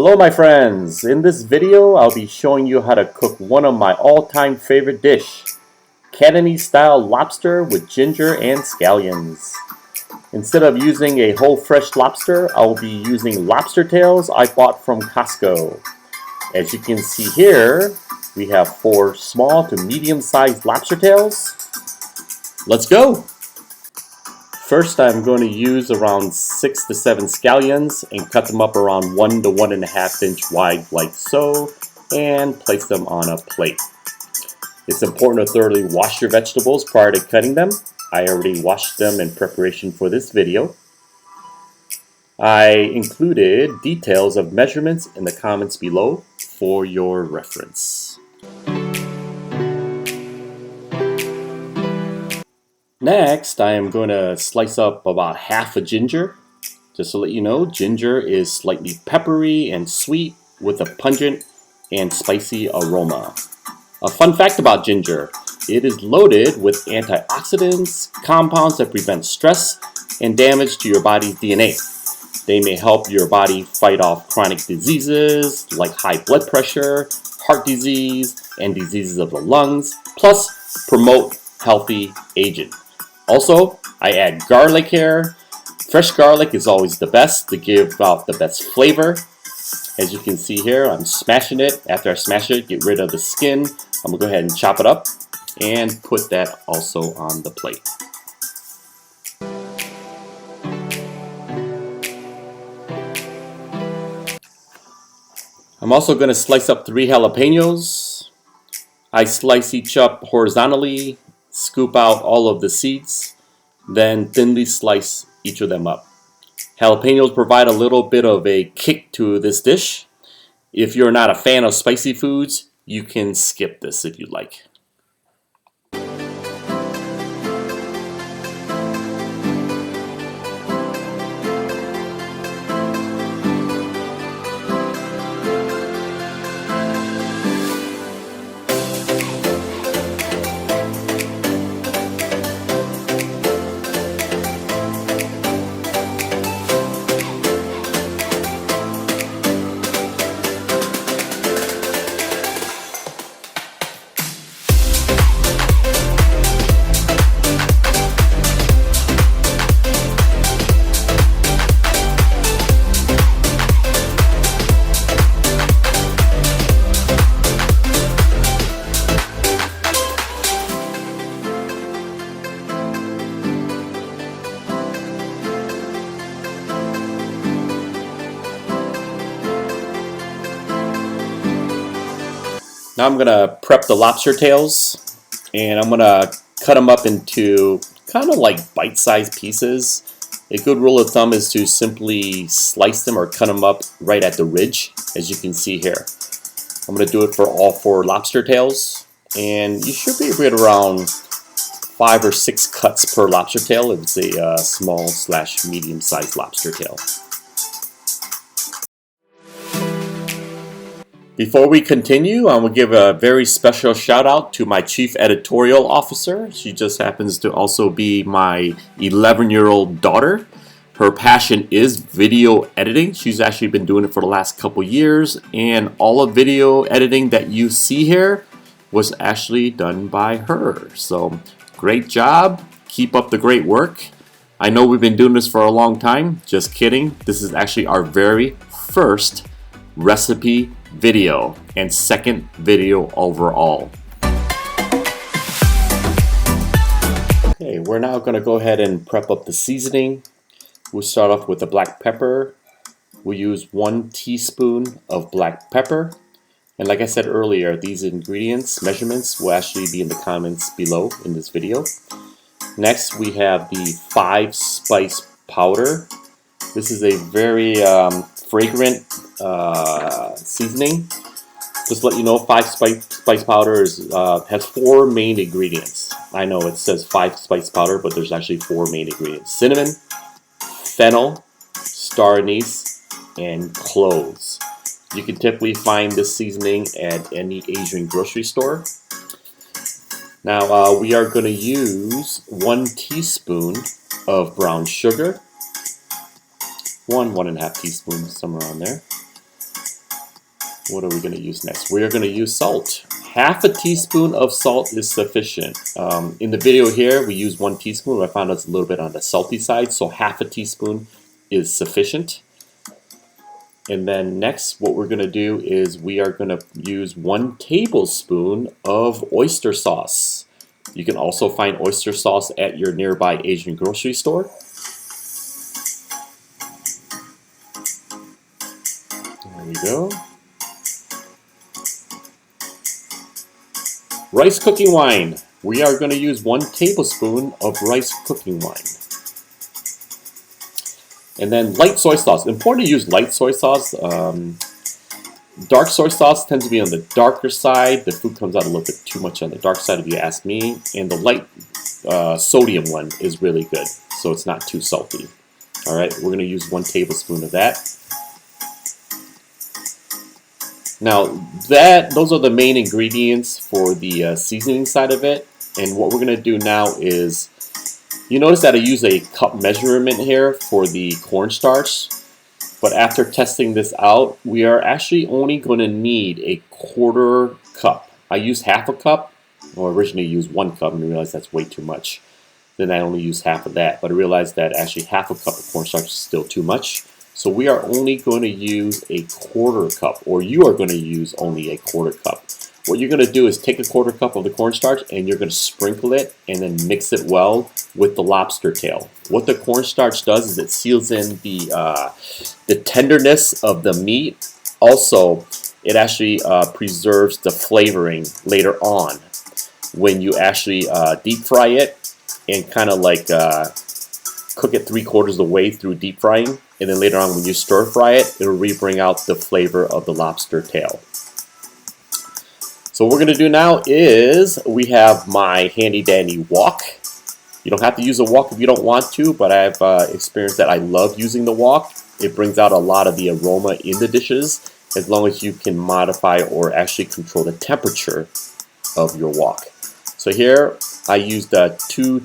Hello my friends! In this video I'll be showing you how to cook one of my all-time favorite dish, Cantonese style lobster with ginger and scallions. Instead of using a whole fresh lobster, I will be using lobster tails I bought from Costco. As you can see here, we have 4 small to medium-sized lobster tails. Let's go! First, I'm going to use around 6 to 7 scallions and cut them up around 1 to 1.5 inch wide like so, and place them on a plate. It's important to thoroughly wash your vegetables prior to cutting them. I already washed them in preparation for this video. I included details of measurements in the comments below for your reference. Next, I am going to slice up about half a ginger. Just to let you know, ginger is slightly peppery and sweet with a pungent and spicy aroma. A fun fact about ginger, it is loaded with antioxidants, compounds that prevent stress and damage to your body's DNA. They may help your body fight off chronic diseases like high blood pressure, heart disease, and diseases of the lungs, plus promote healthy aging. Also, I add garlic here. Fresh garlic is always the best to give out the best flavor. As you can see here, I'm smashing it. After I smash it, get rid of the skin. I'm going to go ahead and chop it up and put that also on the plate. I'm also going to slice up 3 jalapeños. I slice each up horizontally, scoop out all of the seeds, then thinly slice each of them up. Jalapeños provide a little bit of a kick to this dish. If you're not a fan of spicy foods, you can skip this if you like. Now I'm going to prep the lobster tails, and I'm going to cut them up into kind of like bite-sized pieces. A good rule of thumb is to simply slice them or cut them up right at the ridge, as you can see here. I'm going to do it for all 4 lobster tails, and you should be able to get around 5 or 6 cuts per lobster tail if it's a small / medium-sized lobster tail. Before we continue, I will give a very special shout out to my Chief Editorial Officer. She just happens to also be my 11-year-old daughter. Her passion is video editing. She's actually been doing it for the last couple years, and all of video editing that you see here was actually done by her. So great job. Keep up the great work. I know we've been doing this for a long time. Just kidding. This is actually our very first recipe video and second video overall. Okay, we're now going to go ahead and prep up the seasoning. We'll start off with the black pepper. We'll use 1 teaspoon of black pepper. And like I said earlier, these ingredients, measurements, will actually be in the comments below in this video. Next, we have the 5 spice powder. This is a very fragrant seasoning. Just to let you know, 5 spice powder has 4 main ingredients. I know it says 5 spice powder, but there's actually 4 main ingredients: cinnamon, fennel, star anise, and cloves. You can typically find this seasoning at any Asian grocery store. Now we are going to use 1 teaspoon of brown sugar, 1.5 teaspoons, somewhere around there. What are we going to use next? We are going to use salt. Half a teaspoon of salt is sufficient. In the video here, we use 1 teaspoon. I found it's a little bit on the salty side, so half a teaspoon is sufficient. And then next, what we're going to do is we are going to use 1 tablespoon of oyster sauce. You can also find oyster sauce at your nearby Asian grocery store. There we go. Rice cooking wine. We are going to use 1 tablespoon of rice cooking wine. And then light soy sauce. Important to use light soy sauce. Dark soy sauce tends to be on the darker side. The food comes out a little bit too much on the dark side if you ask me. And the light sodium one is really good, so it's not too salty. Alright, we're going to use 1 tablespoon of that. Now, those are the main ingredients for the seasoning side of it. And what we're going to do now is, you notice that I use a cup measurement here for the cornstarch. But after testing this out, we are actually only going to need a 1/4 cup. I used half a cup, or originally used 1 cup, and I realized that's way too much. Then I only used half of that, but I realized that actually half a cup of cornstarch is still too much. So we are only going to use a 1/4 cup, or you are going to use only a 1/4 cup. What you're going to do is take a 1/4 cup of the cornstarch and you're going to sprinkle it and then mix it well with the lobster tail. What the cornstarch does is it seals in the tenderness of the meat. Also, it actually preserves the flavoring later on when you actually deep fry it and kind of like cook it 3/4 of the way through deep frying. And then later on when you stir fry it, it'll bring out the flavor of the lobster tail. So what we're going to do now is we have my handy dandy wok. You don't have to use a wok if you don't want to, but I've experienced that I love using the wok. It brings out a lot of the aroma in the dishes as long as you can modify or actually control the temperature of your wok. So here I used 2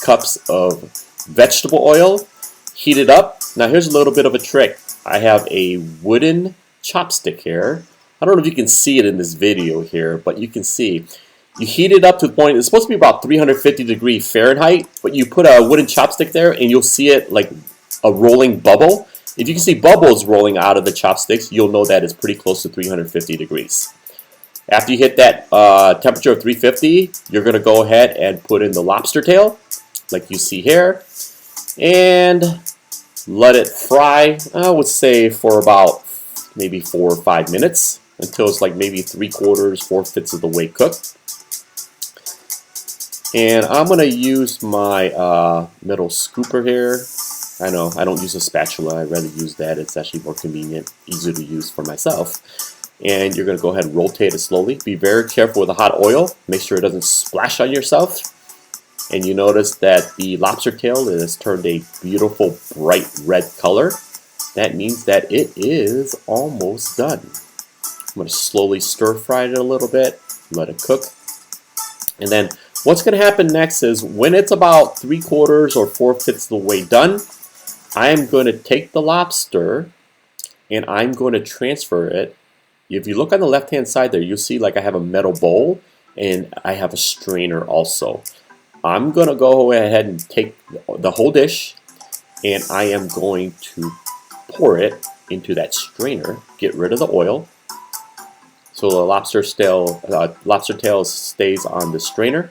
cups of vegetable oil, heated up. Now here's a little bit of a trick. I have a wooden chopstick here. I don't know if you can see it in this video here, but you can see. You heat it up to the point, it's supposed to be about 350°F, but you put a wooden chopstick there and you'll see it like a rolling bubble. If you can see bubbles rolling out of the chopsticks, you'll know that it's pretty close to 350 degrees. After you hit that temperature of 350, you're going to go ahead and put in the lobster tail, like you see here, and let it fry, I would say, for about maybe 4 or 5 minutes until it's like maybe 3/4, 4/5 of the way cooked. And I'm going to use my metal scooper here. I know I don't use a spatula, I'd rather use that. It's actually more convenient, easier to use for myself. And you're going to go ahead and rotate it slowly. Be very careful with the hot oil. Make sure it doesn't splash on yourself. And you notice that the lobster tail has turned a beautiful bright red color. That means that it is almost done. I'm going to slowly stir fry it a little bit, let it cook. And then what's going to happen next is when it's about 3/4 or 4/5 of the way done, I'm going to take the lobster and I'm going to transfer it. If you look on the left hand side there, you'll see like I have a metal bowl and I have a strainer also. I'm going to go ahead and take the whole dish and I am going to pour it into that strainer, get rid of the oil, so the lobster tail stays on the strainer.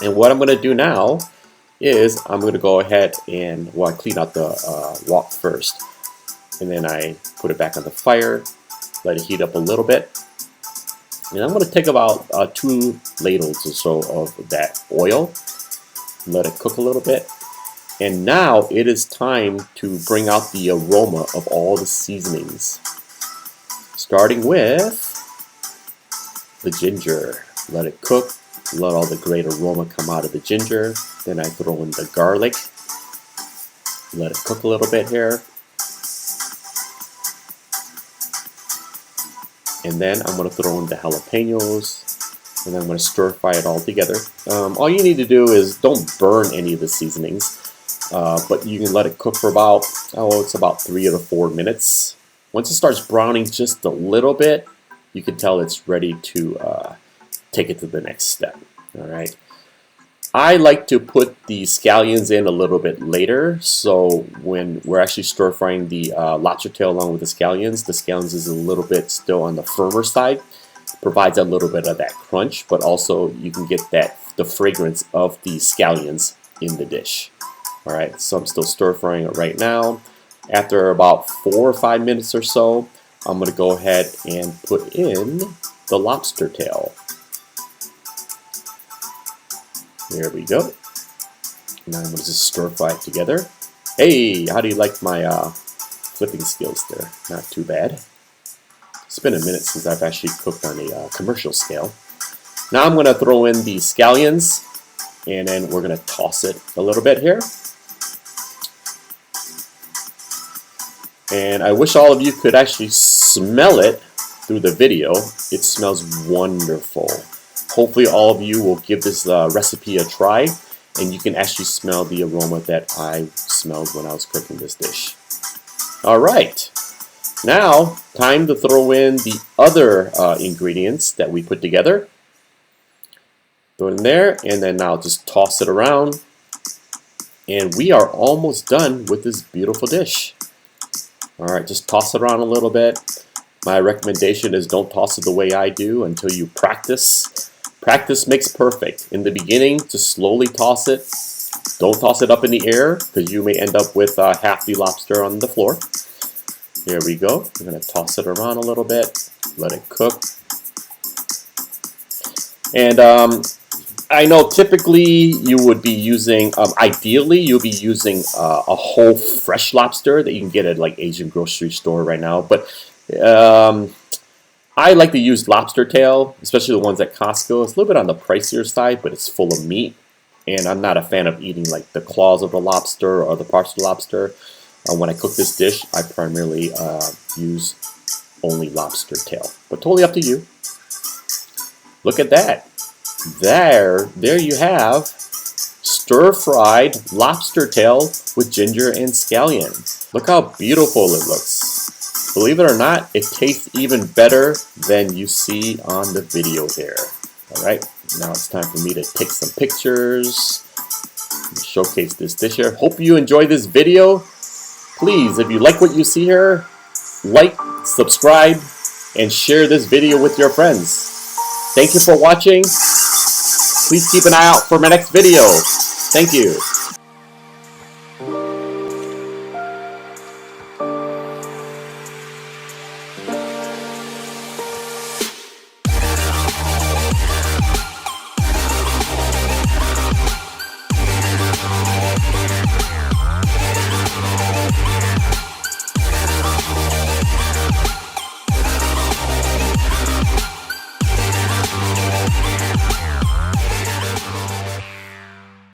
And what I'm going to do now is I'm going to go ahead and, well, I clean out the wok first, and then I put it back on the fire, let it heat up a little bit, and I'm going to take about 2 ladles or so of that oil, let it cook a little bit. And now it is time to bring out the aroma of all the seasonings. Starting with the ginger. Let it cook. Let all the great aroma come out of the ginger. Then I throw in the garlic. Let it cook a little bit here. And then I'm going to throw in the jalapeños. And then I'm going to stir fry it all together. All you need to do is don't burn any of the seasonings. But you can let it cook for about, it's about 3 or 4 minutes. Once it starts browning just a little bit, you can tell it's ready to take it to the next step. All right. I like to put the scallions in a little bit later, so when we're actually stir frying the lobster tail along with the scallions is a little bit still on the firmer side. Provides a little bit of that crunch, but also you can get the fragrance of the scallions in the dish. All right, so I'm still stir frying it right now. After about 4 or 5 minutes or so, I'm going to go ahead and put in the lobster tail. There we go. Now I'm going to just stir fry it together. Hey, how do you like my flipping skills there? Not too bad. It's been a minute since I've actually cooked on a commercial scale. Now I'm going to throw in the scallions, and then we're going to toss it a little bit here. And I wish all of you could actually smell it through the video. It smells wonderful. Hopefully all of you will give this recipe a try, and you can actually smell the aroma that I smelled when I was cooking this dish. Alright, now time to throw in the other ingredients that we put together. Throw it in there, and then now just toss it around. And we are almost done with this beautiful dish. Alright, just toss it around a little bit. My recommendation is don't toss it the way I do until you practice. Practice makes perfect. In the beginning, just slowly toss it. Don't toss it up in the air because you may end up with half the lobster on the floor. There we go. We're going to toss it around a little bit. Let it cook. And I know typically you would be using, ideally you'll be using a whole fresh lobster that you can get at like Asian grocery store right now. But I like to use lobster tail, especially the ones at Costco. It's a little bit on the pricier side, but it's full of meat. And I'm not a fan of eating like the claws of the lobster or the parts of the lobster. When I cook this dish, I primarily use only lobster tail. But totally up to you. Look at that. There you have stir-fried lobster tail with ginger and scallion. Look how beautiful it looks. Believe it or not, it tastes even better than you see on the video there. Alright, now it's time for me to take some pictures and showcase this dish here. Hope you enjoyed this video. Please, if you like what you see here, like, subscribe, and share this video with your friends. Thank you for watching. Please keep an eye out for my next video. Thank you.